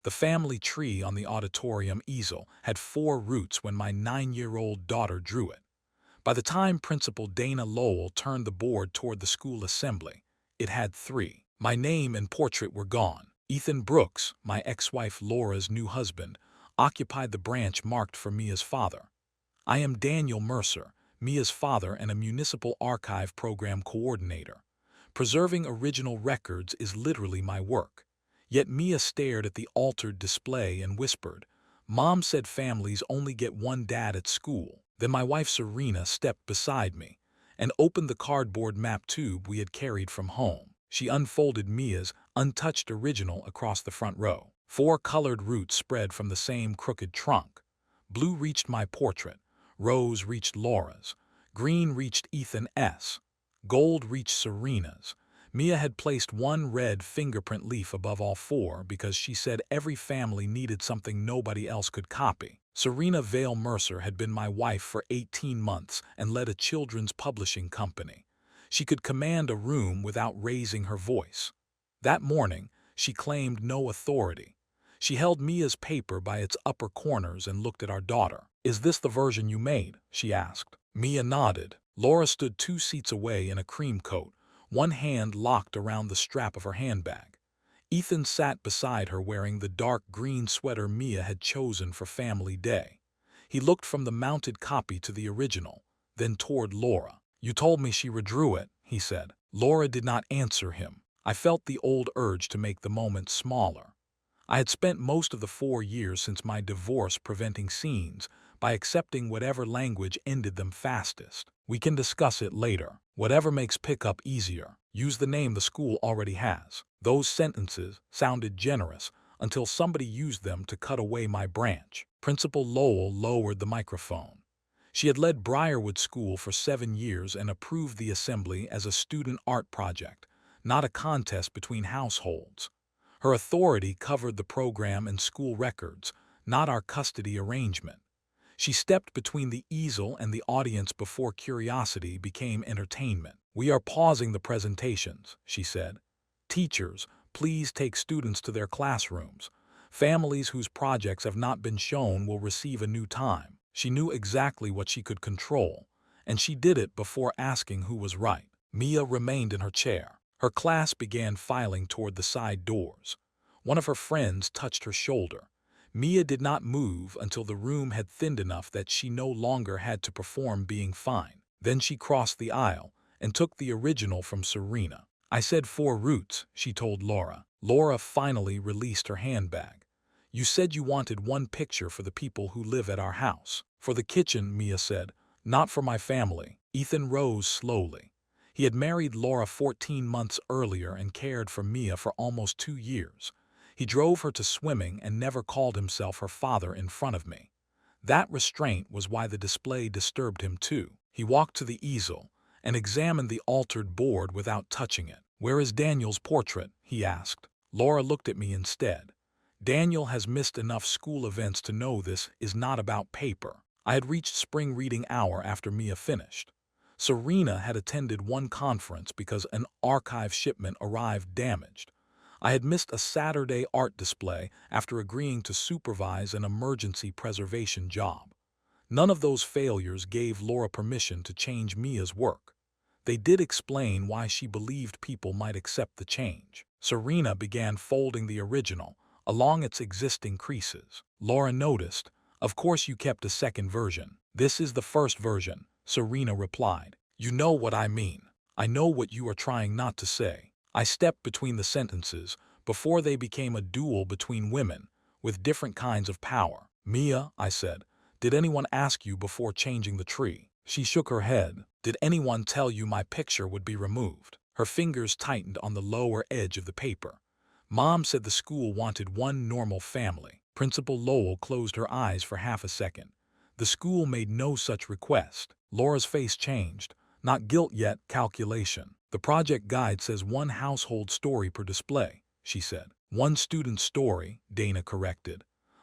The family tree on the auditorium easel had 4 roots when my 9-year-old daughter drew it. By the time Principal Dana Lowell turned the board toward the school assembly, it had 3. My name and portrait were gone. Ethan Brooks, my ex-wife Laura's new husband, occupied the branch marked for Mia's father. I am Daniel Mercer, Mia's father and a municipal archive program coordinator. Preserving original records is literally my work. Yet Mia stared at the altered display and whispered, "Mom said families only get one dad at school." Then my wife Serena stepped beside me and opened the cardboard map tube we had carried from home. She unfolded Mia's untouched original across the front row. 4 colored roots spread from the same crooked trunk. Blue reached my portrait, rose reached Laura's, green reached Ethan's, gold reached Serena's. Mia had placed one red fingerprint leaf above all 4 because she said every family needed something nobody else could copy. Serena Vale Mercer had been my wife for 18 months and led a children's publishing company. She could command a room without raising her voice. That morning, she claimed no authority. She held Mia's paper by its upper corners and looked at our daughter. "Is this the version you made?" she asked. Mia nodded. Laura stood 2 seats away in a cream coat, one hand locked around the strap of her handbag. Ethan sat beside her wearing the dark green sweater Mia had chosen for Family Day. He looked from the mounted copy to the original, then toward Laura. "You told me she redrew it," he said. Laura did not answer him. I felt the old urge to make the moment smaller. I had spent most of the 4 years since my divorce preventing scenes by accepting whatever language ended them fastest. "We can discuss it later. Whatever makes pickup easier. Use the name the school already has." Those sentences sounded generous until somebody used them to cut away my branch. Principal Lowell lowered the microphone. She had led Briarwood School for 7 years and approved the assembly as a student art project, not a contest between households. Her authority covered the program and school records, not our custody arrangement. She stepped between the easel and the audience before curiosity became entertainment. "We are pausing the presentations," she said. "Teachers, please take students to their classrooms. Families whose projects have not been shown will receive a new time." She knew exactly what she could control, and she did it before asking who was right. Mia remained in her chair. Her class began filing toward the side doors. One of her friends touched her shoulder. Mia did not move until the room had thinned enough that she no longer had to perform being fine. Then she crossed the aisle and took the original from Serena. "I said 4 roots," she told Laura. Laura finally released her handbag. "You said you wanted one picture for the people who live at our house." "For the kitchen," Mia said. "Not for my family." Ethan rose slowly. He had married Laura 14 months earlier and cared for Mia for almost 2 years. He drove her to swimming and never called himself her father in front of me. That restraint was why the display disturbed him too. He walked to the easel and examined the altered board without touching it. "Where is Daniel's portrait?" he asked. Laura looked at me instead. Daniel has missed enough school events to know this is not about paper. I had reached spring reading hour after Mia finished. Serena had attended one conference because an archive shipment arrived damaged. I had missed a Saturday art display after agreeing to supervise an emergency preservation job. None of those failures gave Laura permission to change Mia's work. They did explain why she believed people might accept the change. Serena began folding the original along its existing creases. Laura noticed, "Of course you kept a second version." "This is the first version," Serena replied. "You know what I mean. I know what you are trying not to say." I stepped between the sentences before they became a duel between women with different kinds of power. "Mia," I said, "did anyone ask you before changing the tree?" She shook her head. "Did anyone tell you my picture would be removed?" Her fingers tightened on the lower edge of the paper. "Mom said the school wanted one normal family." Principal Lowell closed her eyes for half a second. "The school made no such request." Laura's face changed. "Not guilt yet, calculation." "The project guide says one household story per display," she said. "One student's story," Dana corrected.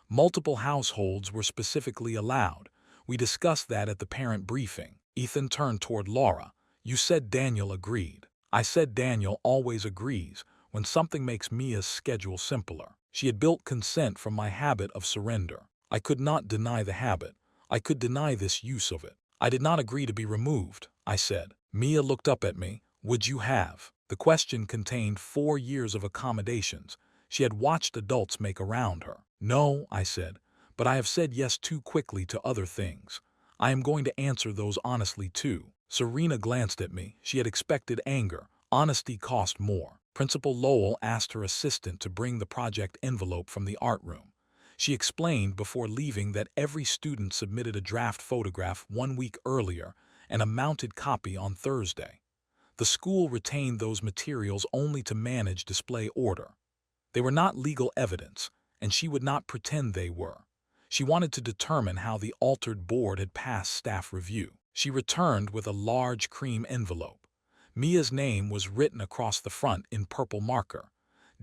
"Multiple households were specifically allowed. We discussed that at the parent briefing." Ethan turned toward Laura. "You said Daniel agreed." "I said Daniel always agrees when something makes Mia's schedule simpler." She had built consent from my habit of surrender. I could not deny the habit. I could deny this use of it. I did not agree to be removed, I said. Mia looked up at me. Would you have? The question contained 4 years of accommodations she had watched adults make around her. No, I said, but I have said yes too quickly to other things. I am going to answer those honestly too. Serena glanced at me. She had expected anger. Honesty cost more. Principal Lowell asked her assistant to bring the project envelope from the art room. She explained before leaving that every student submitted a draft photograph 1 week earlier and a mounted copy on Thursday. The school retained those materials only to manage display order. They were not legal evidence, and she would not pretend they were. She wanted to determine how the altered board had passed staff review. She returned with a large cream envelope. Mia's name was written across the front in purple marker.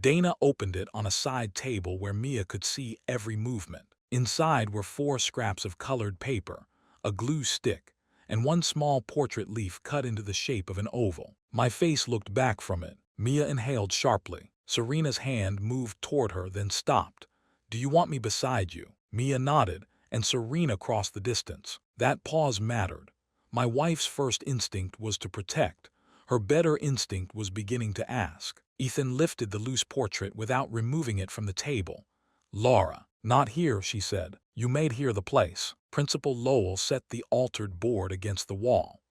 Dana opened it on a side table where Mia could see every movement. Inside were 4 scraps of colored paper, a glue stick, and 1 small portrait leaf cut into the shape of an oval. My face looked back from it. Mia inhaled sharply. Serena's hand moved toward her, then stopped. Do you want me beside you? Mia nodded, and Serena crossed the distance. That pause mattered. My wife's first instinct was to protect. Her better instinct was beginning to ask. Ethan lifted the loose portrait without removing it from the table. Laura, not here, she said. You made here the place. Principal Lowell set the altered board against the wall.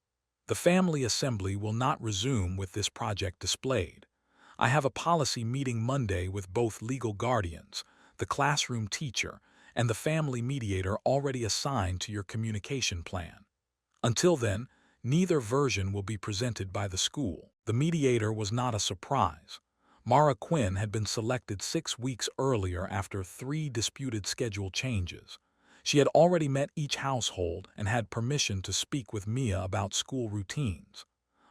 The family assembly will not resume with this project displayed. I have a policy meeting Monday with both legal guardians, the classroom teacher, and the family mediator already assigned to your communication plan. Until then, neither version will be presented by the school. The mediator was not a surprise. Mara Quinn had been selected 6 weeks earlier after 3 disputed schedule changes. She had already met each household and had permission to speak with Mia about school routines.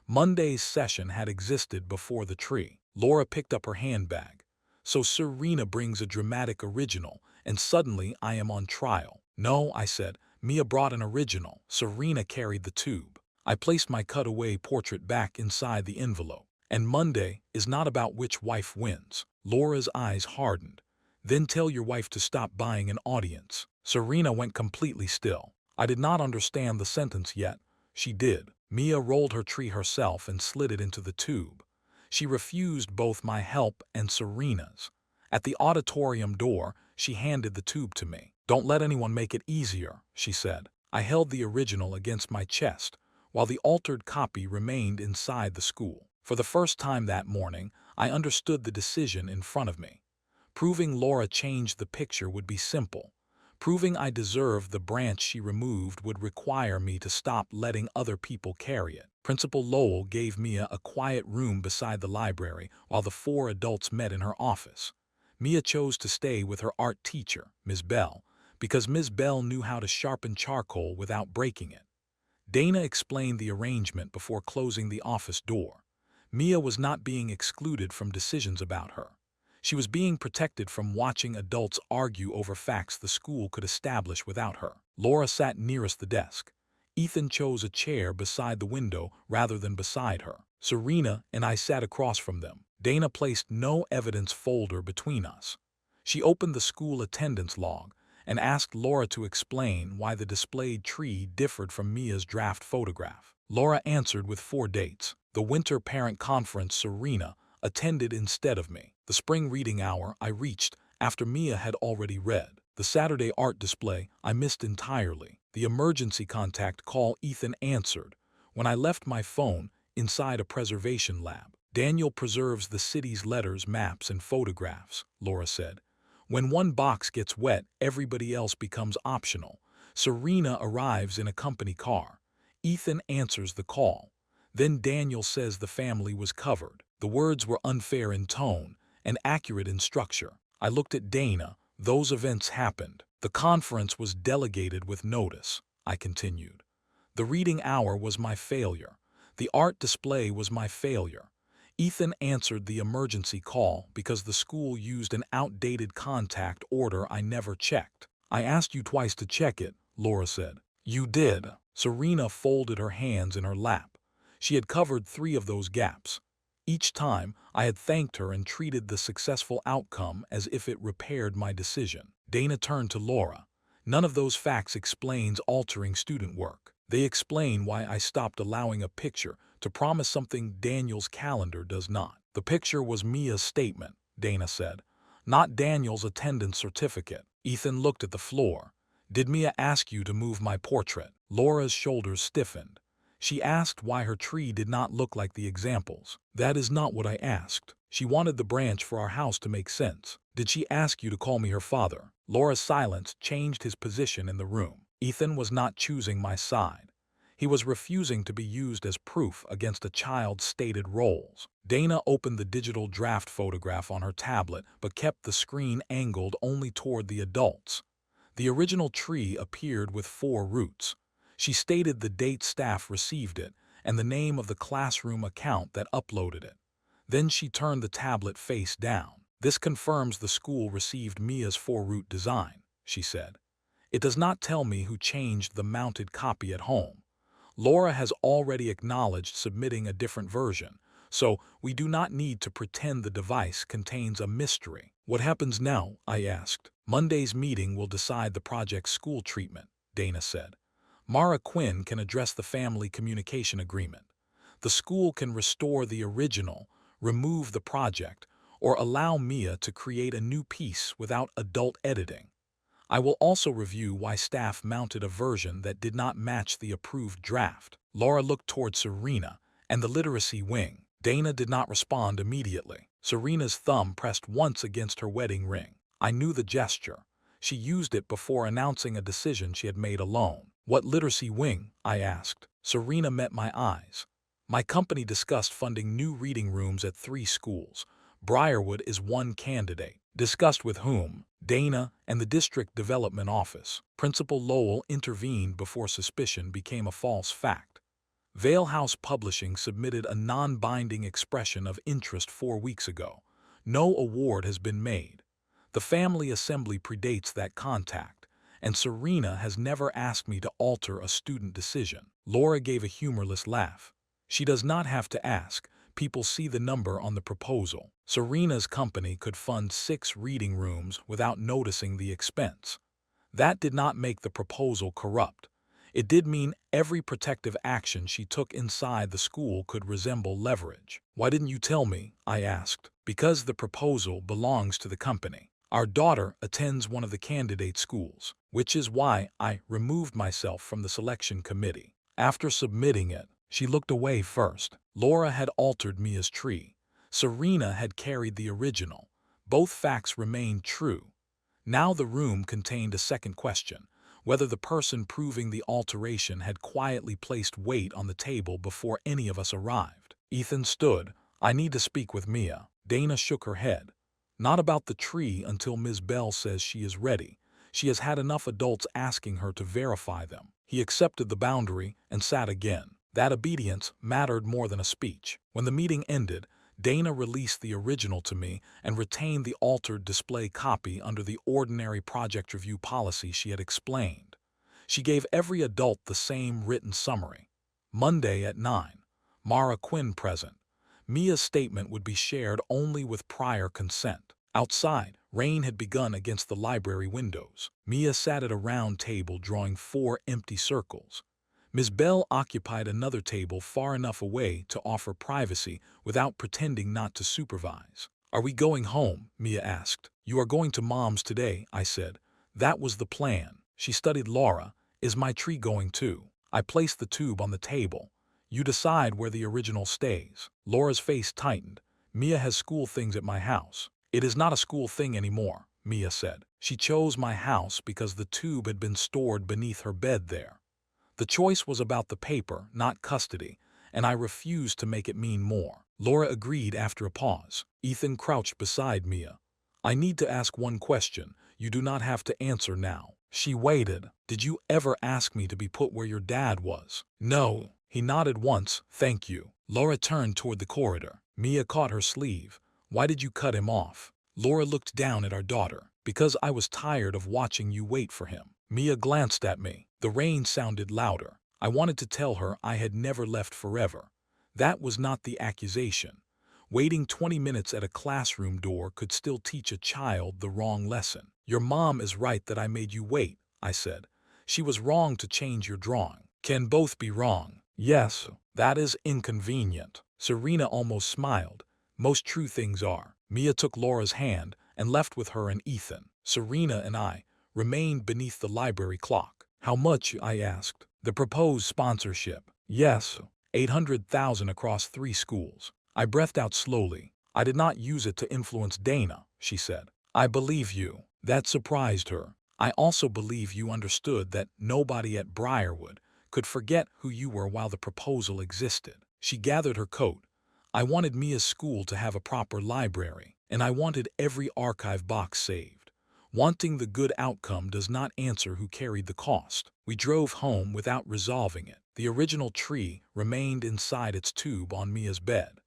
Monday's session had existed before the tree. Laura picked up her handbag. So Serena brings a dramatic original, and suddenly I am on trial. No, I said. Mia brought an original. Serena carried the tube. I placed my cutaway portrait back inside the envelope. And Monday is not about which wife wins. Laura's eyes hardened. Then tell your wife to stop buying an audience. Serena went completely still. I did not understand the sentence yet. She did. Mia rolled her tree herself and slid it into the tube. She refused both my help and Serena's. At the auditorium door, she handed the tube to me. Don't let anyone make it easier, she said. I held the original against my chest, while the altered copy remained inside the school. For the first time that morning, I understood the decision in front of me. Proving Laura changed the picture would be simple. Proving I deserved the branch she removed would require me to stop letting other people carry it. Principal Lowell gave Mia a quiet room beside the library while the 4 adults met in her office. Mia chose to stay with her art teacher, Ms. Bell, because Ms. Bell knew how to sharpen charcoal without breaking it. Dana explained the arrangement before closing the office door. Mia was not being excluded from decisions about her. She was being protected from watching adults argue over facts the school could establish without her. Laura sat nearest the desk. Ethan chose a chair beside the window rather than beside her. Serena and I sat across from them. Dana placed no evidence folder between us. She opened the school attendance log and asked Laura to explain why the displayed tree differed from Mia's draft photograph. Laura answered with 4 dates. The winter parent conference Serena attended instead of me. The spring reading hour I reached after Mia had already read. The Saturday art display I missed entirely. The emergency contact call Ethan answered when I left my phone inside a preservation lab. Daniel preserves the city's letters, maps, and photographs, Laura said. When one box gets wet, everybody else becomes optional. Serena arrives in a company car. Ethan answers the call. Then Daniel says the family was covered. The words were unfair in tone and accurate in structure. I looked at Dana. Those events happened. The conference was delegated with notice, I continued. The reading hour was my failure. The art display was my failure. Ethan answered the emergency call because the school used an outdated contact order I never checked. I asked you twice to check it, Laura said. You did. Serena folded her hands in her lap. She had covered 3 of those gaps. Each time, I had thanked her and treated the successful outcome as if it repaired my decision. Dana turned to Laura. None of those facts explains altering student work. They explain why I stopped allowing a picture to promise something Daniel's calendar does not. The picture was Mia's statement, Dana said, not Daniel's attendance certificate. Ethan looked at the floor. Did Mia ask you to move my portrait? Laura's shoulders stiffened. She asked why her tree did not look like the examples. That is not what I asked. She wanted the branch for our house to make sense. Did she ask you to call me her father? Laura's silence changed his position in the room. Ethan was not choosing my side. He was refusing to be used as proof against a child's stated roles. Dana opened the digital draft photograph on her tablet but kept the screen angled only toward the adults. The original tree appeared with 4 roots. She stated the date staff received it and the name of the classroom account that uploaded it. Then she turned the tablet face down. This confirms the school received Mia's 4-root design, she said. It does not tell me who changed the mounted copy at home. Laura has already acknowledged submitting a different version, so we do not need to pretend the device contains a mystery. What happens now? I asked. Monday's meeting will decide the project's school treatment, Dana said. Mara Quinn can address the family communication agreement. The school can restore the original, remove the project, or allow Mia to create a new piece without adult editing. I will also review why staff mounted a version that did not match the approved draft. Laura looked toward Serena and the literacy wing. Dana did not respond immediately. Serena's thumb pressed once against her wedding ring. I knew the gesture. She used it before announcing a decision she had made alone. What literacy wing? I asked. Serena met my eyes. My company discussed funding new reading rooms at 3 schools. Briarwood is one candidate. Discussed with whom? Dana and the district development office. Principal Lowell intervened before suspicion became a false fact. Vale House Publishing submitted a non-binding expression of interest 4 weeks ago. No award has been made. The family assembly predates that contact, and Serena has never asked me to alter a student decision. Laura gave a humorless laugh. She does not have to ask. People see the number on the proposal. Serena's company could fund 6 reading rooms without noticing the expense. That did not make the proposal corrupt. It did mean every protective action she took inside the school could resemble leverage. Why didn't you tell me? I asked. Because the proposal belongs to the company. Our daughter attends one of the candidate schools, which is why I removed myself from the selection committee. After submitting it, she looked away first. Laura had altered Mia's tree. Serena had carried the original. Both facts remained true. Now the room contained a second question, whether the person proving the alteration had quietly placed weight on the table before any of us arrived. Ethan stood. I need to speak with Mia. Dana shook her head. Not about the tree until Ms. Bell says she is ready. She has had enough adults asking her to verify them. He accepted the boundary and sat again. That obedience mattered more than a speech. When the meeting ended, Dana released the original to me and retained the altered display copy under the ordinary project review policy she had explained. She gave every adult the same written summary. Monday at 9. Mara Quinn present. Mia's statement would be shared only with prior consent. Outside, rain had begun against the library windows. Mia sat at a round table drawing 4 empty circles. Ms. Bell occupied another table far enough away to offer privacy without pretending not to supervise. Are we going home? Mia asked. You are going to Mom's today, I said. That was the plan. She studied Laura. Is my tree going too? I placed the tube on the table. You decide where the original stays. Laura's face tightened. Mia has school things at my house. It is not a school thing anymore, Mia said. She chose my house because the tube had been stored beneath her bed there. The choice was about the paper, not custody, and I refused to make it mean more. Laura agreed after a pause. Ethan crouched beside Mia. I need to ask one question. You do not have to answer now. She waited. Did you ever ask me to be put where your dad was? No. He nodded once. Thank you. Laura turned toward the corridor. Mia caught her sleeve. Why did you cut him off? Laura looked down at our daughter. Because I was tired of watching you wait for him. Mia glanced at me. The rain sounded louder. I wanted to tell her I had never left forever. That was not the accusation. Waiting 20 minutes at a classroom door could still teach a child the wrong lesson. Your mom is right that I made you wait, I said. She was wrong to change your drawing. Can both be wrong? Yes, that is inconvenient. Serena almost smiled. Most true things are. Mia took Laura's hand and left with her and Ethan. Serena and I remained beneath the library clock. How much? I asked. The proposed sponsorship. Yes, 800,000 across 3 schools. I breathed out slowly. I did not use it to influence Dana, she said. I believe you. That surprised her. I also believe you understood that nobody at Briarwood could forget who you were while the proposal existed. She gathered her coat. I wanted Mia's school to have a proper library, and I wanted every archive box saved. Wanting the good outcome does not answer who carried the cost. We drove home without resolving it. The original tree remained inside its tube on Mia's bed.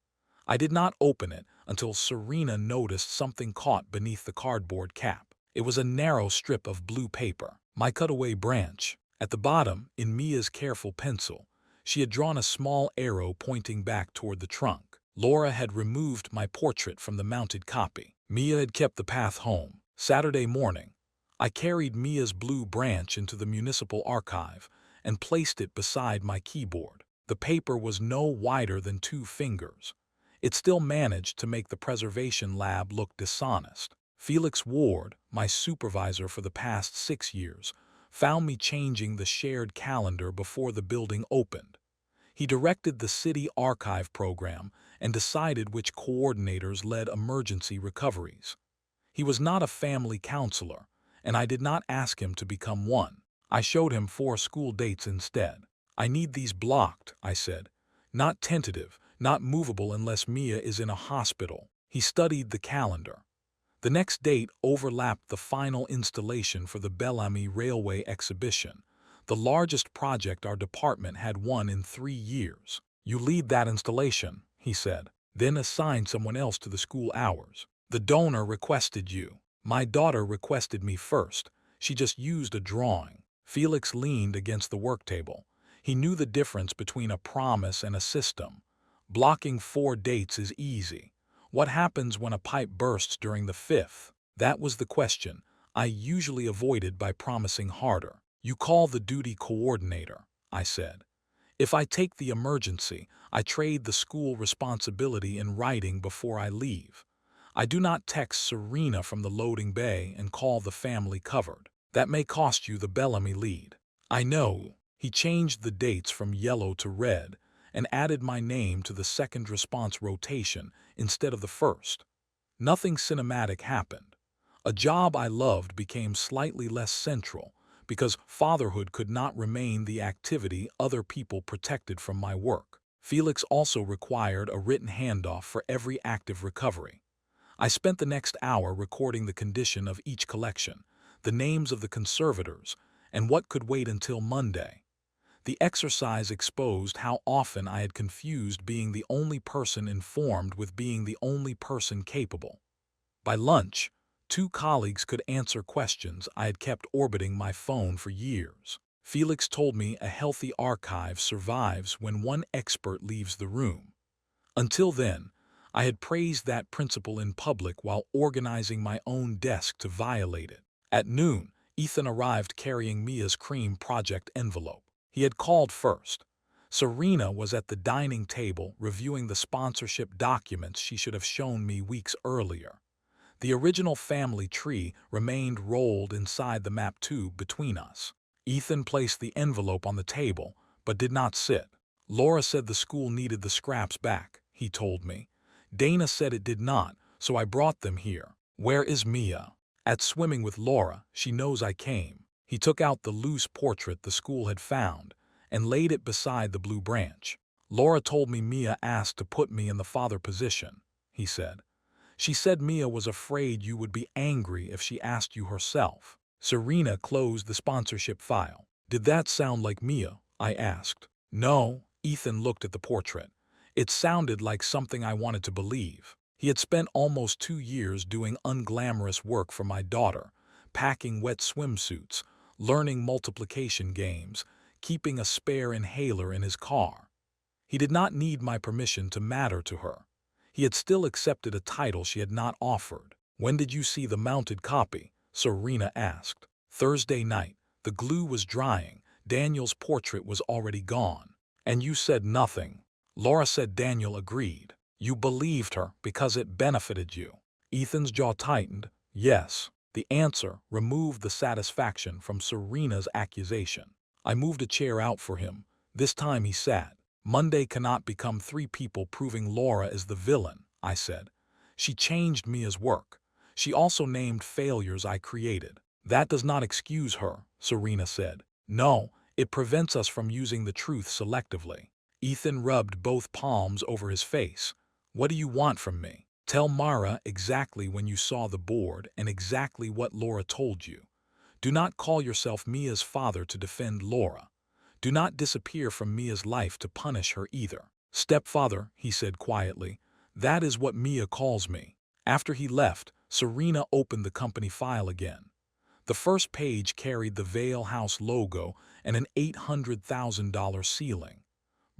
I did not open it until Serena noticed something caught beneath the cardboard cap. It was a narrow strip of blue paper, my cutaway branch. At the bottom, in Mia's careful pencil, she had drawn a small arrow pointing back toward the trunk. Laura had removed my portrait from the mounted copy. Mia had kept the path home. Saturday morning, I carried Mia's blue branch into the municipal archive and placed it beside my keyboard. The paper was no wider than 2 fingers. It still managed to make the preservation lab look dishonest. Felix Ward, my supervisor for the past 6 years, found me changing the shared calendar before the building opened. He directed the city archive program and decided which coordinators led emergency recoveries. He was not a family counselor, and I did not ask him to become one. I showed him 4 school dates instead. I need these blocked, I said. Not tentative, not movable unless Mia is in a hospital. He studied the calendar. The next date overlapped the final installation for the Bellamy Railway exhibition, the largest project our department had won in 3 years. You lead that installation, he said, then assign someone else to the school hours. The donor requested you. My daughter requested me first. She just used a drawing. Felix leaned against the work table. He knew the difference between a promise and a system. Blocking 4 dates is easy. What happens when a pipe bursts during the 5th? That was the question I usually avoided by promising harder. You call the duty coordinator, I said. If I take the emergency, I trade the school responsibility in writing before I leave. I do not text Serena from the loading bay and call the family covered. That may cost you the Bellamy lead. I know. He changed the dates from yellow to red and added my name to the second response rotation instead of the first. Nothing cinematic happened. A job I loved became slightly less central because fatherhood could not remain the activity other people protected from my work. Felix also required a written handoff for every active recovery. I spent the next hour recording the condition of each collection, the names of the conservators, and what could wait until Monday. The exercise exposed how often I had confused being the only person informed with being the only person capable. By lunch, 2 colleagues could answer questions I had kept orbiting my phone for years. Felix told me a healthy archive survives when one expert leaves the room. Until then, I had praised that principle in public while organizing my own desk to violate it. At noon, Ethan arrived carrying Mia's cream project envelope. He had called first. Serena was at the dining table reviewing the sponsorship documents she should have shown me weeks earlier. The original family tree remained rolled inside the map tube between us. Ethan placed the envelope on the table, but did not sit. Laura said the school needed the scraps back, he told me. Dana said it did not, so I brought them here. Where is Mia? At swimming with Laura. She knows I came. He took out the loose portrait the school had found and laid it beside the blue branch. Laura told me Mia asked to put me in the father position, he said. She said Mia was afraid you would be angry if she asked you herself. Serena closed the sponsorship file. Did that sound like Mia? I asked. No, Ethan looked at the portrait. It sounded like something I wanted to believe. He had spent almost 2 years doing unglamorous work for my daughter, packing wet swimsuits, learning multiplication games, keeping a spare inhaler in his car. He did not need my permission to matter to her. He had still accepted a title she had not offered. "When did you see the mounted copy?" Serena asked. "Thursday night. The glue was drying. Daniel's portrait was already gone." "And you said nothing?" Laura said Daniel agreed. "You believed her because it benefited you." Ethan's jaw tightened. Yes. The answer removed the satisfaction from Serena's accusation. I moved a chair out for him. This time he sat. "Monday cannot become three people proving Laura is the villain," I said. "She changed Mia's work. She also named failures I created." "That does not excuse her," Serena said. "No, it prevents us from using the truth selectively." Ethan rubbed both palms over his face. "What do you want from me?" "Tell Mara exactly when you saw the board and exactly what Laura told you. Do not call yourself Mia's father to defend Laura. Do not disappear from Mia's life to punish her either." "Stepfather," he said quietly. "That is what Mia calls me." After he left, Serena opened the company file again. The first page carried the Vale House logo and an $800,000 ceiling.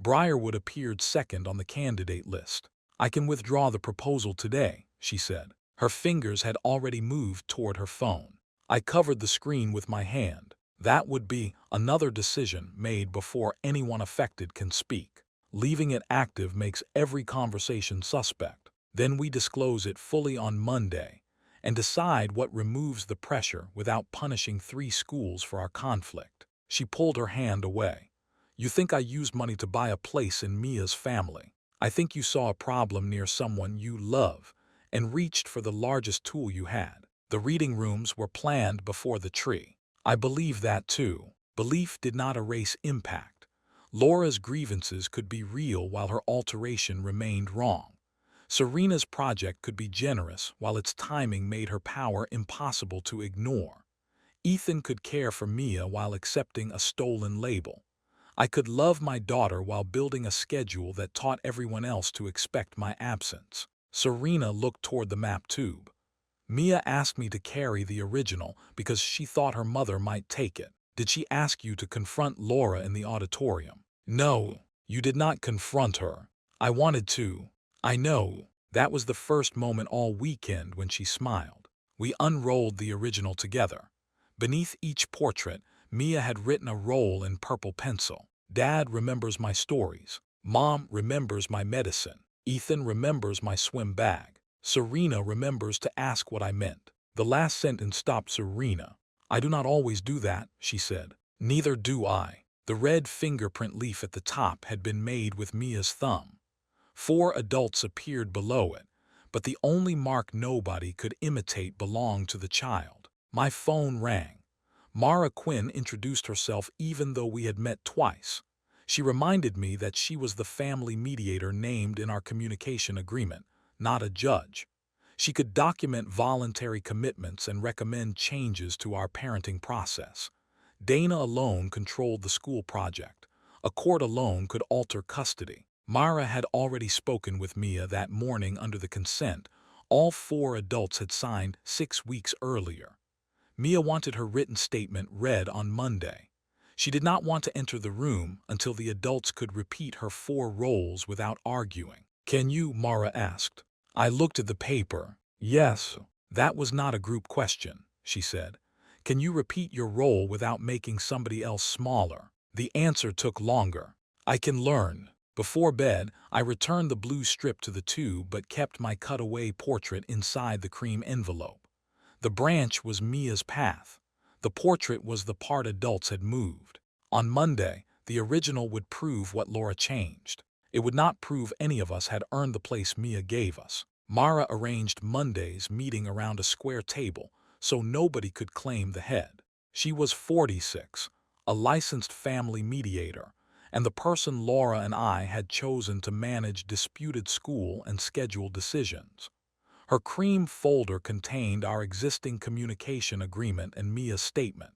Briarwood appeared second on the candidate list. "I can withdraw the proposal today," she said. Her fingers had already moved toward her phone. I covered the screen with my hand. That would be another decision made before anyone affected can speak. Leaving it active makes every conversation suspect. Then we disclose it fully on Monday and decide what removes the pressure without punishing 3 schools for our conflict. She pulled her hand away. "You think I used money to buy a place in Mia's family. I think you saw a problem near someone you love and reached for the largest tool you had. The reading rooms were planned before the tree." I believe that too. Belief did not erase impact. Laura's grievances could be real while her alteration remained wrong. Serena's project could be generous while its timing made her power impossible to ignore. Ethan could care for Mia while accepting a stolen label. I could love my daughter while building a schedule that taught everyone else to expect my absence. Serena looked toward the map tube. "Mia asked me to carry the original because she thought her mother might take it." "Did she ask you to confront Laura in the auditorium?" "No, you did not confront her. I wanted to." "I know." That was the first moment all weekend when she smiled. We unrolled the original together. Beneath each portrait, Mia had written a role in purple pencil. "Dad remembers my stories. Mom remembers my medicine. Ethan remembers my swim bag. Serena remembers to ask what I meant." The last sentence stopped Serena. "I do not always do that," she said. "Neither do I." The red fingerprint leaf at the top had been made with Mia's thumb. 4 adults appeared below it, but the only mark nobody could imitate belonged to the child. My phone rang. Mara Quinn introduced herself even though we had met twice. She reminded me that she was the family mediator named in our communication agreement, not a judge. She could document voluntary commitments and recommend changes to our parenting process. Dana alone controlled the school project. A court alone could alter custody. Mara had already spoken with Mia that morning under the consent all 4 adults had signed 6 weeks earlier. Mia wanted her written statement read on Monday. She did not want to enter the room until the adults could repeat her 4 roles without arguing. "Can you?" Mara asked. I looked at the paper. "Yes." "That was not a group question," she said. "Can you repeat your role without making somebody else smaller?" The answer took longer. "I can learn." Before bed, I returned the blue strip to the tube but kept my cutaway portrait inside the cream envelope. The branch was Mia's path. The portrait was the part adults had moved. On Monday, the original would prove what Laura changed. It would not prove any of us had earned the place Mia gave us. Mara arranged Monday's meeting around a square table so nobody could claim the head. She was 46, a licensed family mediator, and the person Laura and I had chosen to manage disputed school and schedule decisions. Her cream folder contained our existing communication agreement and Mia's statement.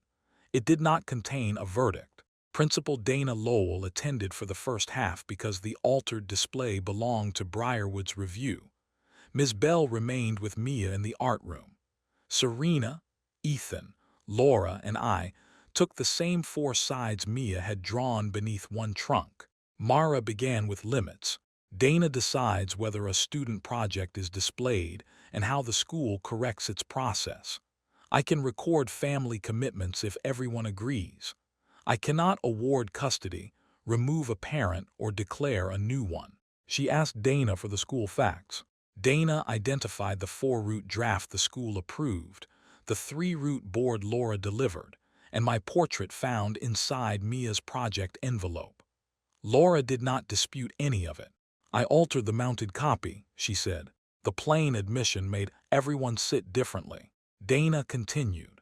It did not contain a verdict. Principal Dana Lowell attended for the first half because the altered display belonged to Briarwood's review. Ms. Bell remained with Mia in the art room. Serena, Ethan, Laura, and I took the same 4 sides Mia had drawn beneath one trunk. Mara began with limits. Dana decides whether a student project is displayed and how the school corrects its process. I can record family commitments if everyone agrees. I cannot award custody, remove a parent, or declare a new one. She asked Dana for the school facts. Dana identified the 4-root draft the school approved, the 3-root board Laura delivered, and my portrait found inside Mia's project envelope. Laura did not dispute any of it. I altered the mounted copy, she said. The plain admission made everyone sit differently. Dana continued.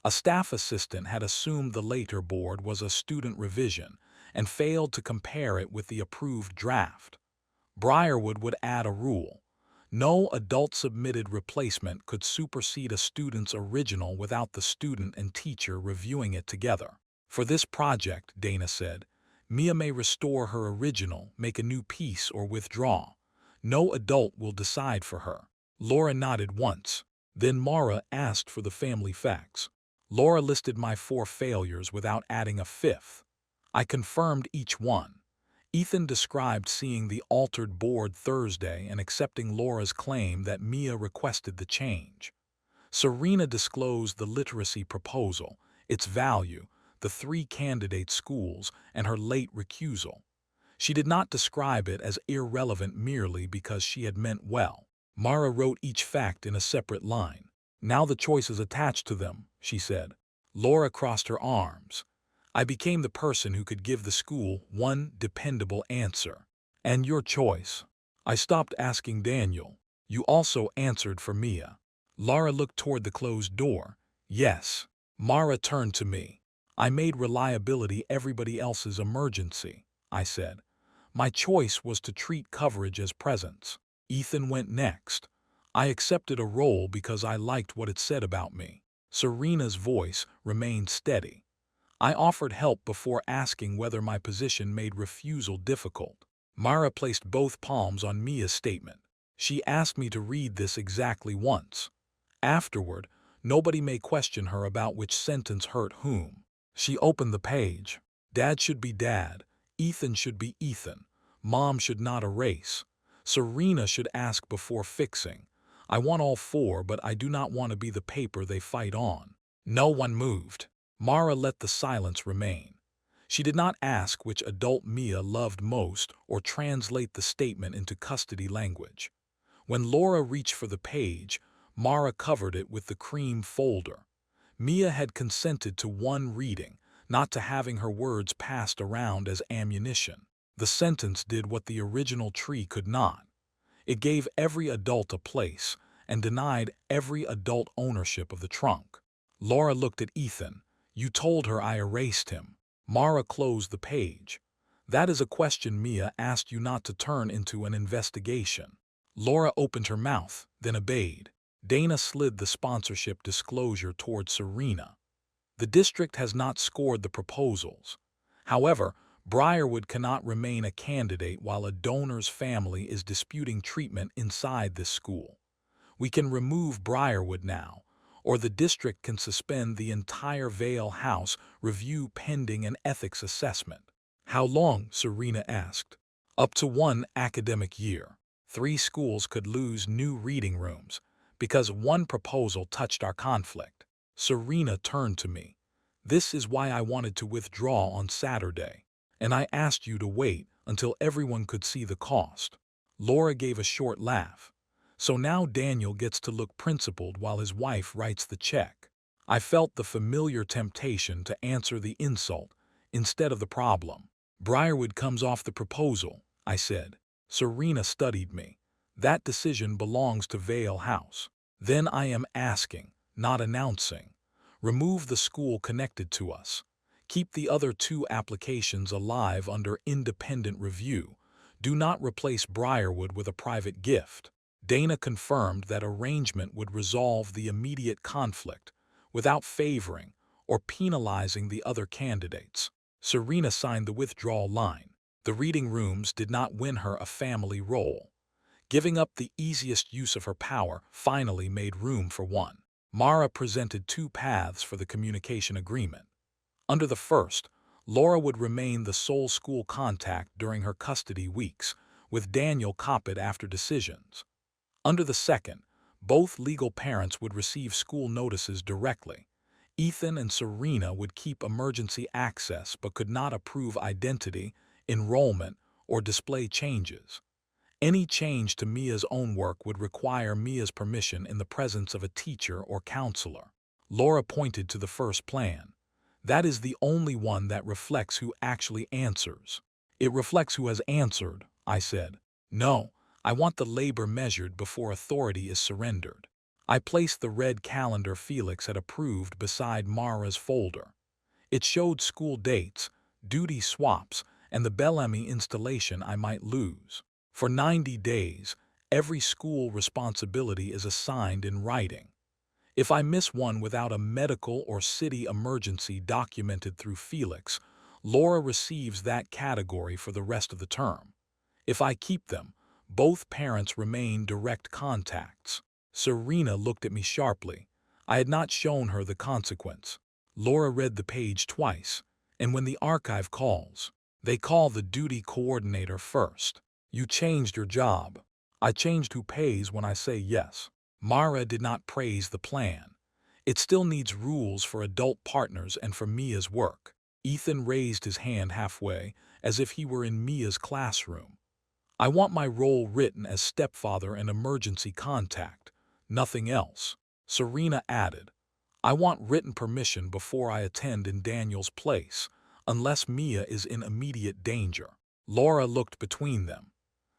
A staff assistant had assumed the later board was a student revision and failed to compare it with the approved draft. Briarwood would add a rule. No adult-submitted replacement could supersede a student's original without the student and teacher reviewing it together. For this project, Dana said, Mia may restore her original, make a new piece, or withdraw. No adult will decide for her. Laura nodded once. Then Mara asked for the family facts. Laura listed my 4 failures without adding a 5th. I confirmed each one. Ethan described seeing the altered board Thursday and accepting Laura's claim that Mia requested the change. Serena disclosed the literacy proposal, its value, the 3 candidate schools, and her late recusal. She did not describe it as irrelevant merely because she had meant well. Mara wrote each fact in a separate line. Now the choice is attached to them, she said. Laura crossed her arms. I became the person who could give the school one dependable answer. And your choice? I stopped asking Daniel. You also answered for Mia. Laura looked toward the closed door. Yes. Mara turned to me. I made reliability everybody else's emergency, I said. My choice was to treat coverage as presence. Ethan went next. I accepted a role because I liked what it said about me. Serena's voice remained steady. I offered help before asking whether my position made refusal difficult. Mara placed both palms on Mia's statement. She asked me to read this exactly once. Afterward, nobody may question her about which sentence hurt whom. She opened the page. Dad should be dad. Ethan should be Ethan. Mom should not erase. Serena should ask before fixing. I want all 4, but I do not want to be the paper they fight on. No one moved. Mara let the silence remain. She did not ask which adult Mia loved most or translate the statement into custody language. When Laura reached for the page, Mara covered it with the cream folder. Mia had consented to one reading, not to having her words passed around as ammunition. The sentence did what the original tree could not. It gave every adult a place and denied every adult ownership of the trunk. Laura looked at Ethan. You told her I erased him. Mara closed the page. That is a question Mia asked you not to turn into an investigation. Laura opened her mouth, then obeyed. Dana slid the sponsorship disclosure toward Serena. The district has not scored the proposals. However, Briarwood cannot remain a candidate while a donor's family is disputing treatment inside this school. We can remove Briarwood now, or the district can suspend the entire Vale House review pending an ethics assessment. How long? Serena asked. Up to 1 academic year. 3 schools could lose new reading rooms because one proposal touched our conflict. Serena turned to me. This is why I wanted to withdraw on Saturday, and I asked you to wait until everyone could see the cost. Laura gave a short laugh. So now Daniel gets to look principled while his wife writes the check. I felt the familiar temptation to answer the insult instead of the problem. Briarwood comes off the proposal, I said. Serena studied me. That decision belongs to Vale House. Then I am asking, not announcing. Remove the school connected to us. Keep the other 2 applications alive under independent review. Do not replace Briarwood with a private gift. Dana confirmed that arrangement would resolve the immediate conflict without favoring or penalizing the other candidates. Serena signed the withdrawal line. The reading rooms did not win her a family role. Giving up the easiest use of her power finally made room for one. Mara presented 2 paths for the communication agreement. Under the first, Laura would remain the sole school contact during her custody weeks, with Daniel copied after decisions. Under the second, both legal parents would receive school notices directly. Ethan and Serena would keep emergency access but could not approve identity, enrollment, or display changes. Any change to Mia's own work would require Mia's permission in the presence of a teacher or counselor. Laura pointed to the first plan. That is the only one that reflects who actually answers. It reflects who has answered, I said. No, I want the labor measured before authority is surrendered. I placed the red calendar Felix had approved beside Mara's folder. It showed school dates, duty swaps, and the Bellamy installation I might lose. For 90 days, every school responsibility is assigned in writing. If I miss one without a medical or city emergency documented through Felix, Laura receives that category for the rest of the term. If I keep them, both parents remain direct contacts. Serena looked at me sharply. I had not shown her the consequence. Laura read the page twice, and when the archive calls, they call the duty coordinator first. You changed your job. I changed who pays when I say yes. Mara did not praise the plan. It still needs rules for adult partners and for Mia's work. Ethan raised his hand halfway, as if he were in Mia's classroom. I want my role written as stepfather and emergency contact, nothing else. Serena added, I want written permission before I attend in Daniel's place, unless Mia is in immediate danger. Laura looked between them.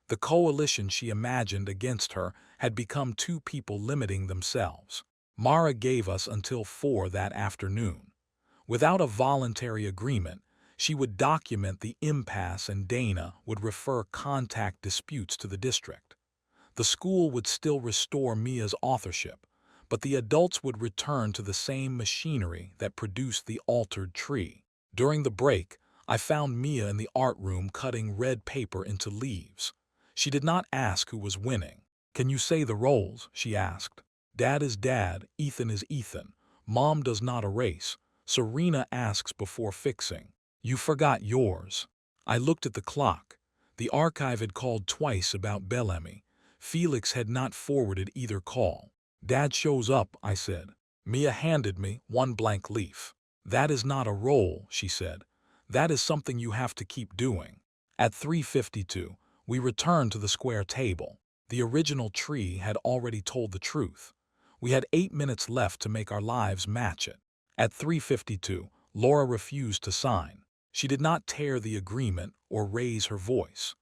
The coalition she imagined against her had become two people limiting themselves. Mara gave us until 4 that afternoon. Without a voluntary agreement, she would document the impasse and Dana would refer contact disputes to the district. The school would still restore Mia's authorship, but the adults would return to the same machinery that produced the altered tree. During the break, I found Mia in the art room cutting red paper into leaves. She did not ask who was winning. Can you say the roles? She asked. Dad is Dad, Ethan is Ethan. Mom does not erase. Serena asks before fixing. You forgot yours. I looked at the clock. The archive had called twice about Bellamy. Felix had not forwarded either call. Dad shows up, I said. Mia handed me one blank leaf. That is not a role, she said. That is something you have to keep doing. At 3:52, we returned to the square table. The original tree had already told the truth. We had 8 minutes left to make our lives match it. At 3:52, Laura refused to sign. She did not tear the agreement or raise her voice.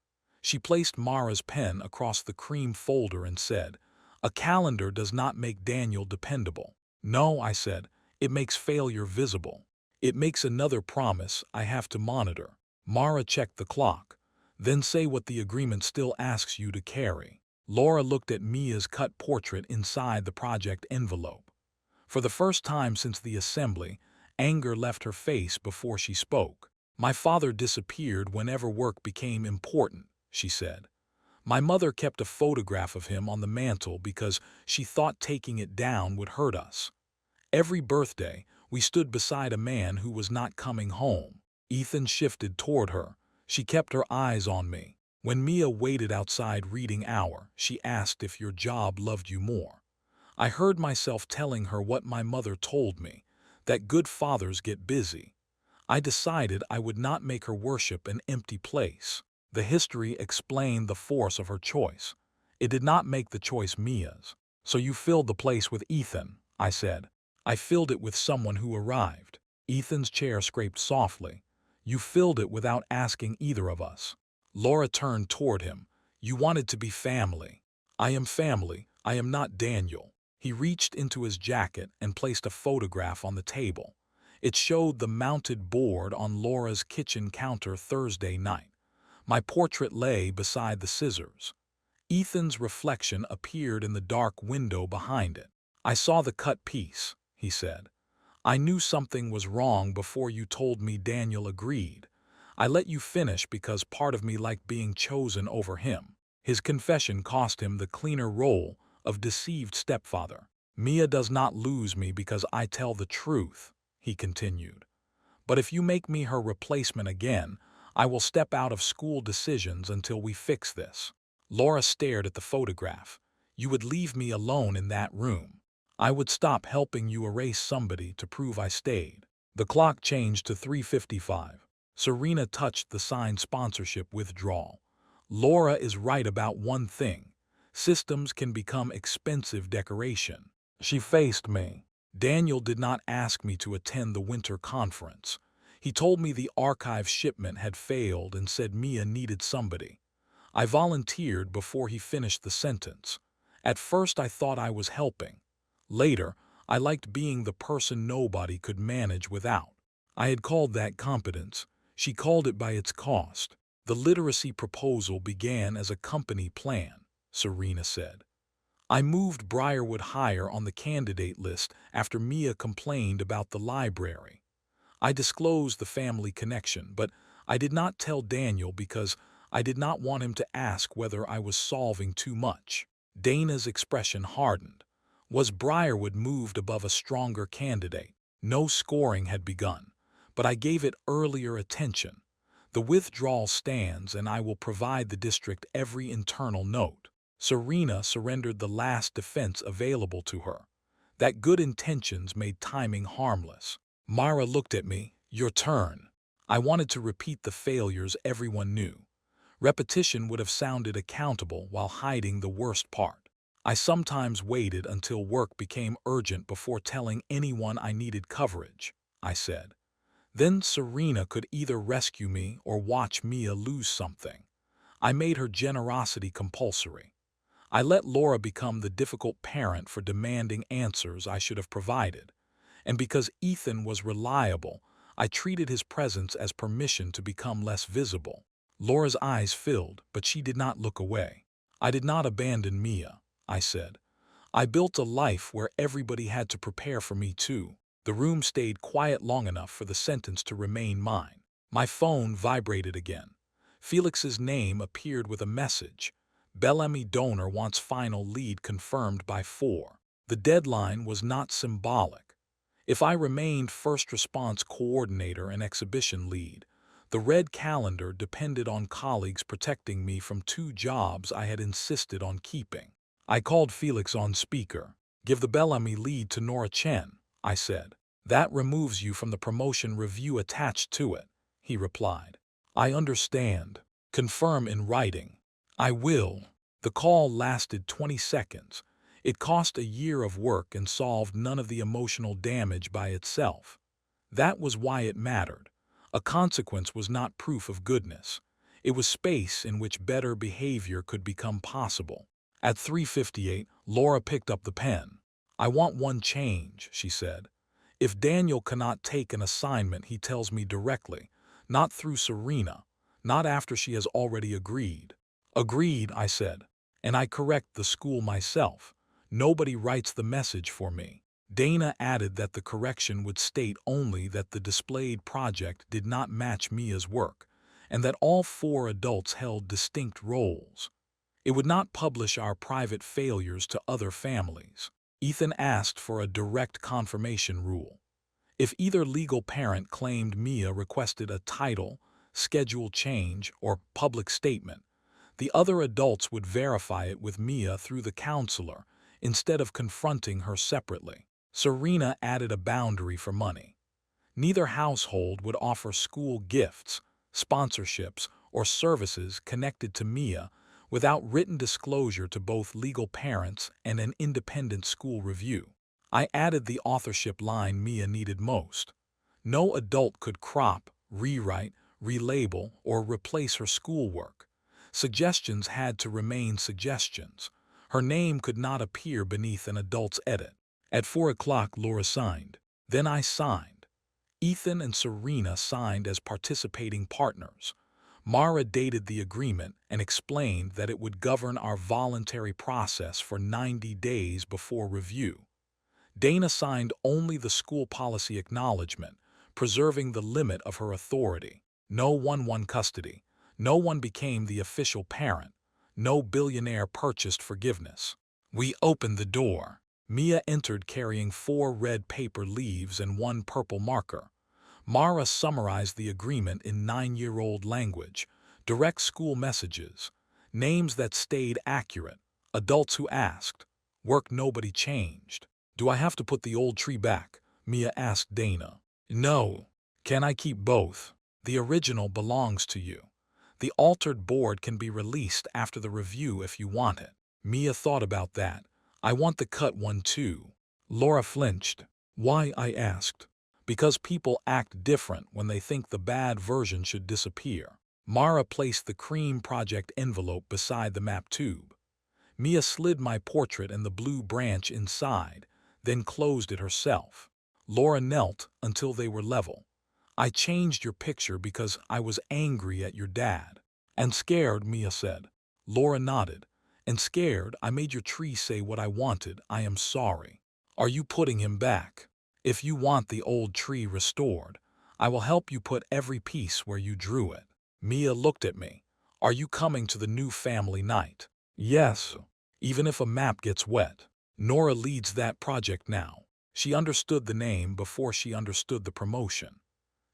She placed Mara's pen across the cream folder and said, A calendar does not make Daniel dependable. No, I said, it makes failure visible. It makes another promise I have to monitor. Mara checked the clock. Then say what the agreement still asks you to carry. Laura looked at Mia's cut portrait inside the project envelope. For the first time since the assembly, anger left her face before she spoke. My father disappeared whenever work became important, she said. My mother kept a photograph of him on the mantle because she thought taking it down would hurt us. Every birthday, we stood beside a man who was not coming home. Ethan shifted toward her. She kept her eyes on me. When Mia waited outside reading hour, she asked if your job loved you more. I heard myself telling her what my mother told me, that good fathers get busy. I decided I would not make her worship an empty place. The history explained the force of her choice. It did not make the choice Mia's. So you filled the place with Ethan, I said. I filled it with someone who arrived. Ethan's chair scraped softly. You filled it without asking either of us. Laura turned toward him. You wanted to be family. I am family. I am not Daniel. He reached into his jacket and placed a photograph on the table. It showed the mounted board on Laura's kitchen counter Thursday night. My portrait lay beside the scissors. Ethan's reflection appeared in the dark window behind it. I saw the cut piece, he said. I knew something was wrong before you told me Daniel agreed. I let you finish because part of me liked being chosen over him. His confession cost him the cleaner role of deceived stepfather. Mia does not lose me because I tell the truth, he continued. But if you make me her replacement again, I will step out of school decisions until we fix this. Laura stared at the photograph. You would leave me alone in that room. I would stop helping you erase somebody to prove I stayed. The clock changed to 3:55. Serena touched the signed sponsorship withdrawal. Laura is right about one thing. Systems can become expensive decoration. She faced me. Daniel did not ask me to attend the winter conference. He told me the archive shipment had failed and said Mia needed somebody. I volunteered before he finished the sentence. At first I thought I was helping. Later, I liked being the person nobody could manage without. I had called that competence. She called it by its cost. The literacy proposal began as a company plan, Serena said. I moved Briarwood higher on the candidate list after Mia complained about the library. I disclosed the family connection, but I did not tell Daniel because I did not want him to ask whether I was solving too much. Dana's expression hardened. Was Briarwood moved above a stronger candidate? No scoring had begun, but I gave it earlier attention. The withdrawal stands, and I will provide the district every internal note. Serena surrendered the last defense available to her. That good intentions made timing harmless. Mara looked at me. Your turn. I wanted to repeat the failures everyone knew. Repetition would have sounded accountable while hiding the worst part. I sometimes waited until work became urgent before telling anyone I needed coverage, I said. Then Serena could either rescue me or watch Mia lose something. I made her generosity compulsory. I let Laura become the difficult parent for demanding answers I should have provided. And because Ethan was reliable, I treated his presence as permission to become less visible. Laura's eyes filled, but she did not look away. I did not abandon Mia, I said. I built a life where everybody had to prepare for me too. The room stayed quiet long enough for the sentence to remain mine. My phone vibrated again. Felix's name appeared with a message. Bellamy donor wants final lead confirmed by 4. The deadline was not symbolic. If I remained first response coordinator and exhibition lead, the red calendar depended on colleagues protecting me from 2 jobs I had insisted on keeping. I called Felix on speaker. Give the Bellamy lead to Nora Chen, I said. That removes you from the promotion review attached to it, he replied. I understand. Confirm in writing. I will. The call lasted 20 seconds. It cost a year of work and solved none of the emotional damage by itself. That was why it mattered. A consequence was not proof of goodness. It was space in which better behavior could become possible. At 3:58, Laura picked up the pen. I want one change, she said. If Daniel cannot take an assignment, he tells me directly, not through Serena, not after she has already agreed. Agreed, I said, and I correct the school myself. Nobody writes the message for me. Dana added that the correction would state only that the displayed project did not match Mia's work, and that all 4 adults held distinct roles. It would not publish our private failures to other families. Ethan asked for a direct confirmation rule. If either legal parent claimed Mia requested a title, schedule change, or public statement, the other adults would verify it with Mia through the counselor instead of confronting her separately. Serena added a boundary for money. Neither household would offer school gifts, sponsorships, or services connected to Mia without written disclosure to both legal parents and an independent school review. I added the authorship line Mia needed most. No adult could crop, rewrite, relabel, or replace her schoolwork. Suggestions had to remain suggestions. Her name could not appear beneath an adult's edit. At 4 o'clock, Laura signed. Then I signed. Ethan and Serena signed as participating partners. Mara dated the agreement and explained that it would govern our voluntary process for 90 days before review. Dana signed only the school policy acknowledgement, preserving the limit of her authority. No 1-1 custody. No one became the official parent. No billionaire purchased forgiveness. We opened the door. Mia entered carrying 4 red paper leaves and 1 purple marker. Mara summarized the agreement in 9-year-old language, direct school messages, names that stayed accurate, adults who asked, work nobody changed. Do I have to put the old tree back? Mia asked Dana. No. Can I keep both? The original belongs to you. The altered board can be released after the review if you want it. Mia thought about that. I want the cut one too. Laura flinched. Why? I asked. Because people act different when they think the bad version should disappear. Mara placed the cream project envelope beside the map tube. Mia slid my portrait and the blue branch inside, then closed it herself. Laura knelt until they were level. I changed your picture because I was angry at your dad. And scared, Mia said. Laura nodded. And scared, I made your tree say what I wanted. I am sorry. Are you putting him back? If you want the old tree restored, I will help you put every piece where you drew it. Mia looked at me. Are you coming to the new family night? Yes. Even if a map gets wet. Nora leads that project now. She understood the name before she understood the promotion.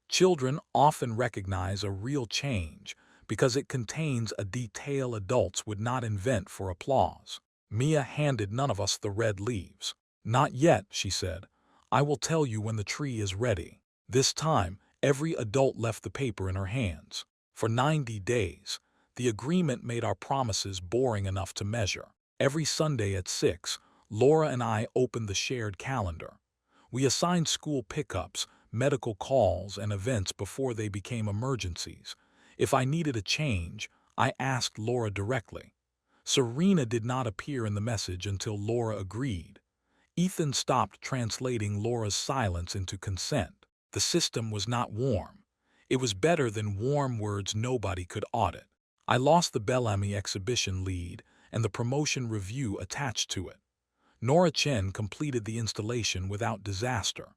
Children often recognize a real change because it contains a detail adults would not invent for applause. Mia handed none of us the red leaves. Not yet, she said. I will tell you when the tree is ready. This time, every adult left the paper in her hands. For 90 days, the agreement made our promises boring enough to measure. Every Sunday at 6, Laura and I opened the shared calendar. We assigned school pickups, medical calls, and events before they became emergencies. If I needed a change, I asked Laura directly. Serena did not appear in the message until Laura agreed. Ethan stopped translating Laura's silence into consent. The system was not warm. It was better than warm words nobody could audit. I lost the Bellamy exhibition lead and the promotion review attached to it. Nora Chen completed the installation without disaster.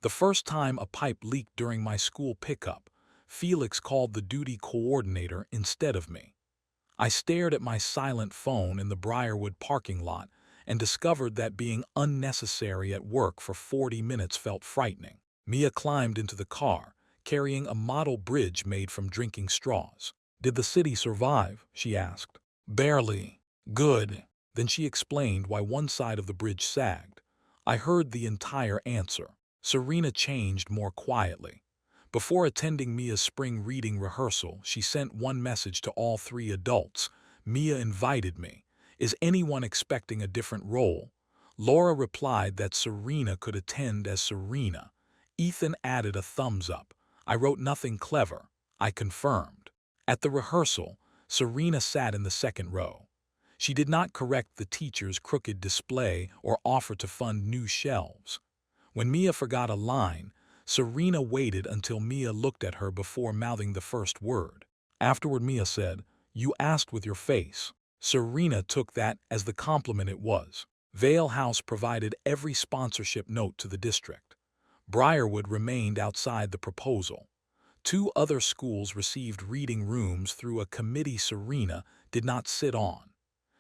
The first time a pipe leaked during my school pickup, Felix called the duty coordinator instead of me. I stared at my silent phone in the Briarwood parking lot and discovered that being unnecessary at work for 40 minutes felt frightening. Mia climbed into the car, carrying a model bridge made from drinking straws. Did the city survive? She asked. Barely. Good. Then she explained why one side of the bridge sagged. I heard the entire answer. Serena changed more quietly. Before attending Mia's spring reading rehearsal, she sent one message to all 3 adults. Mia invited me. Is anyone expecting a different role? Laura replied that Serena could attend as Serena. Ethan added a thumbs up. I wrote nothing clever. I confirmed. At the rehearsal, Serena sat in the second row. She did not correct the teacher's crooked display or offer to fund new shelves. When Mia forgot a line, Serena waited until Mia looked at her before mouthing the first word. Afterward, Mia said, "You asked with your face." Serena took that as the compliment it was. Vale House provided every sponsorship note to the district. Briarwood remained outside the proposal. 2 other schools received reading rooms through a committee Serena did not sit on.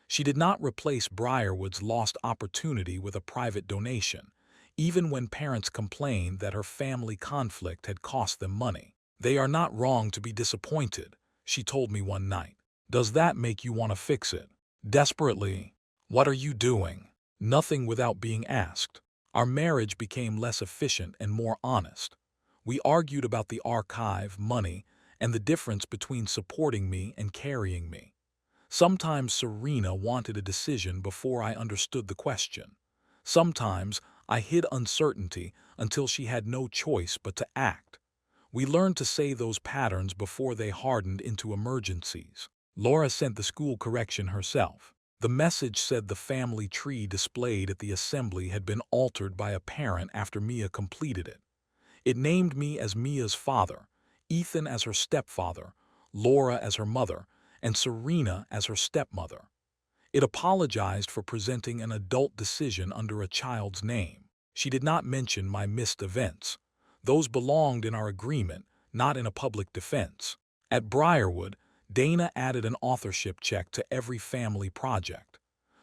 She did not replace Briarwood's lost opportunity with a private donation, even when parents complained that her family conflict had cost them money. They are not wrong to be disappointed, she told me one night. Does that make you want to fix it? Desperately. What are you doing? Nothing without being asked. Our marriage became less efficient and more honest. We argued about the archive, money, and the difference between supporting me and carrying me. Sometimes Serena wanted a decision before I understood the question. Sometimes I hid uncertainty until she had no choice but to act. We learned to say those patterns before they hardened into emergencies. Laura sent the school correction herself. The message said the family tree displayed at the assembly had been altered by a parent after Mia completed it. It named me as Mia's father, Ethan as her stepfather, Laura as her mother, and Serena as her stepmother. It apologized for presenting an adult decision under a child's name. She did not mention my missed events. Those belonged in our agreement, not in a public defense. At Briarwood, Dana added an authorship check to every family project.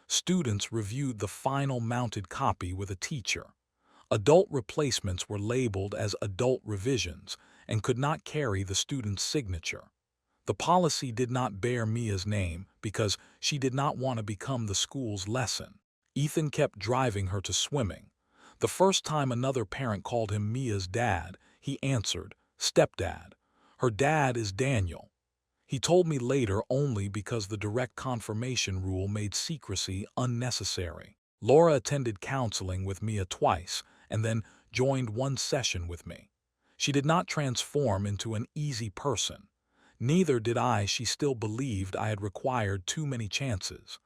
Students reviewed the final mounted copy with a teacher. Adult replacements were labeled as adult revisions and could not carry the student's signature. The policy did not bear Mia's name because she did not want to become the school's lesson. Ethan kept driving her to swimming. The first time another parent called him Mia's dad, he answered, "Stepdad. Her dad is Daniel." He told me later only because the direct confirmation rule made secrecy unnecessary. Laura attended counseling with Mia twice and then joined one session with me. She did not transform into an easy person. Neither did I. She still believed I had required too many chances.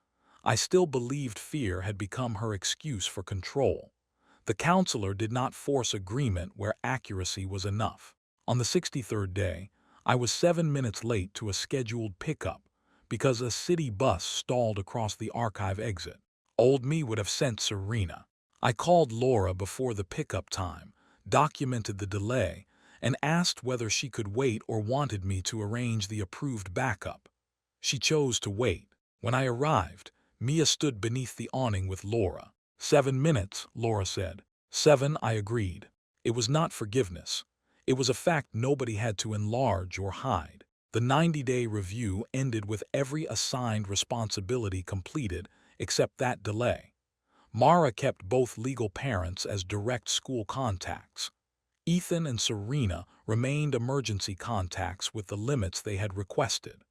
I still believed fear had become her excuse for control. The counselor did not force agreement where accuracy was enough. On the 63rd day, I was 7 minutes late to a scheduled pickup because a city bus stalled across the archive exit. Old me would have sent Serena. I called Laura before the pickup time, documented the delay, and asked whether she could wait or wanted me to arrange the approved backup. She chose to wait. When I arrived, Mia stood beneath the awning with Laura. 7 minutes, Laura said. 7, I agreed. It was not forgiveness. It was a fact nobody had to enlarge or hide. The 90-day review ended with every assigned responsibility completed except that delay. Mara kept both legal parents as direct school contacts. Ethan and Serena remained emergency contacts with the limits they had requested.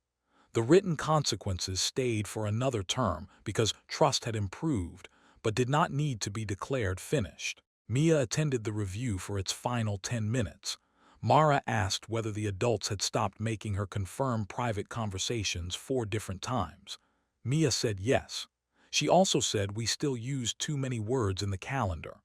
The written consequences stayed for another term because trust had improved, but did not need to be declared finished. Mia attended the review for its final 10 minutes. Mara asked whether the adults had stopped making her confirm private conversations 4 different times. Mia said yes. She also said we still used too many words in the calendar.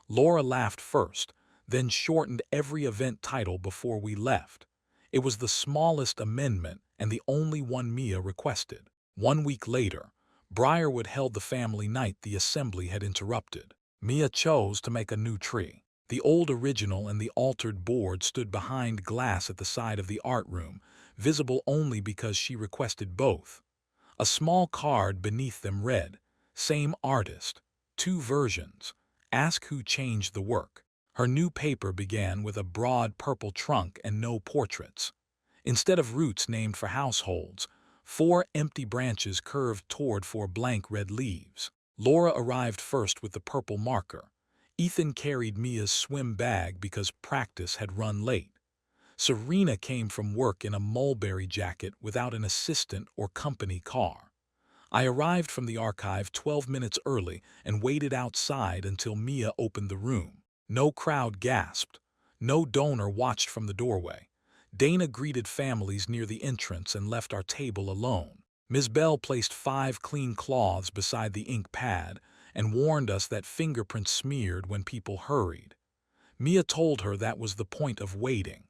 Laura laughed first, then shortened every event title before we left. It was the smallest amendment and the only one Mia requested. 1 week later, Briarwood held the family night the assembly had interrupted. Mia chose to make a new tree. The old original and the altered board stood behind glass at the side of the art room, visible only because she requested both. A small card beneath them read, "Same artist, 2 versions. Ask who changed the work." Her new paper began with a broad purple trunk and no portraits. Instead of roots named for households, 4 empty branches curved toward 4 blank red leaves. Laura arrived first with the purple marker. Ethan carried Mia's swim bag because practice had run late. Serena came from work in a mulberry jacket without an assistant or company car. I arrived from the archive 12 minutes early and waited outside until Mia opened the room. No crowd gasped. No donor watched from the doorway. Dana greeted families near the entrance and left our table alone. Ms. Bell placed 5 clean cloths beside the ink pad and warned us that fingerprints smeared when people hurried. Mia told her that was the point of waiting.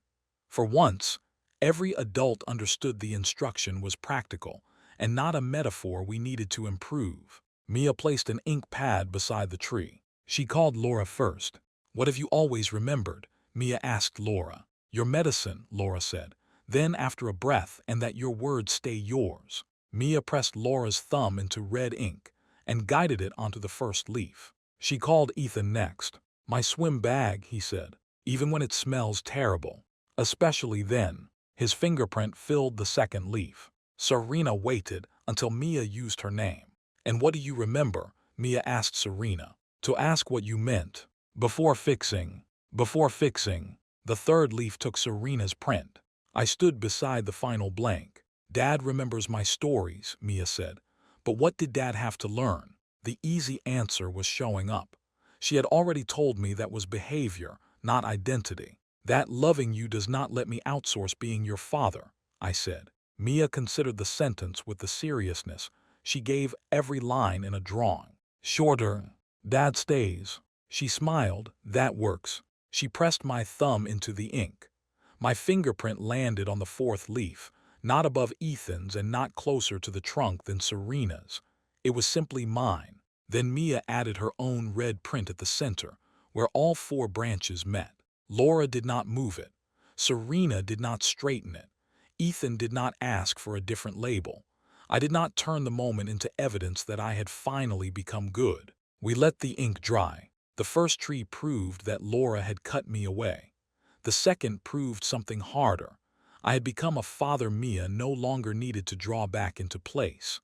For once, every adult understood the instruction was practical and not a metaphor we needed to improve. Mia placed an ink pad beside the tree. She called Laura first. "What have you always remembered?" Mia asked Laura. "Your medicine," Laura said. Then, after a breath, "and that your words stay yours." Mia pressed Laura's thumb into red ink and guided it onto the first leaf. She called Ethan next. "My swim bag," he said, "even when it smells terrible. Especially then." His fingerprint filled the second leaf. Serena waited until Mia used her name. "And what do you remember?" Mia asked Serena. "To ask what you meant. Before fixing." Before fixing. The third leaf took Serena's print. I stood beside the final blank. "Dad remembers my stories," Mia said. But what did Dad have to learn? The easy answer was showing up. She had already told me that was behavior, not identity. "That loving you does not let me outsource being your father," I said. Mia considered the sentence with the seriousness she gave every line in a drawing. "Shorter. Dad stays." She smiled. "That works." She pressed my thumb into the ink. My fingerprint landed on the 4th leaf, not above Ethan's and not closer to the trunk than Serena's. It was simply mine. Then Mia added her own red print at the center, where all 4 branches met. Laura did not move it. Serena did not straighten it. Ethan did not ask for a different label. I did not turn the moment into evidence that I had finally become good. We let the ink dry. The first tree proved that Laura had cut me away. The second proved something harder. I had become a father Mia no longer needed to draw back into place.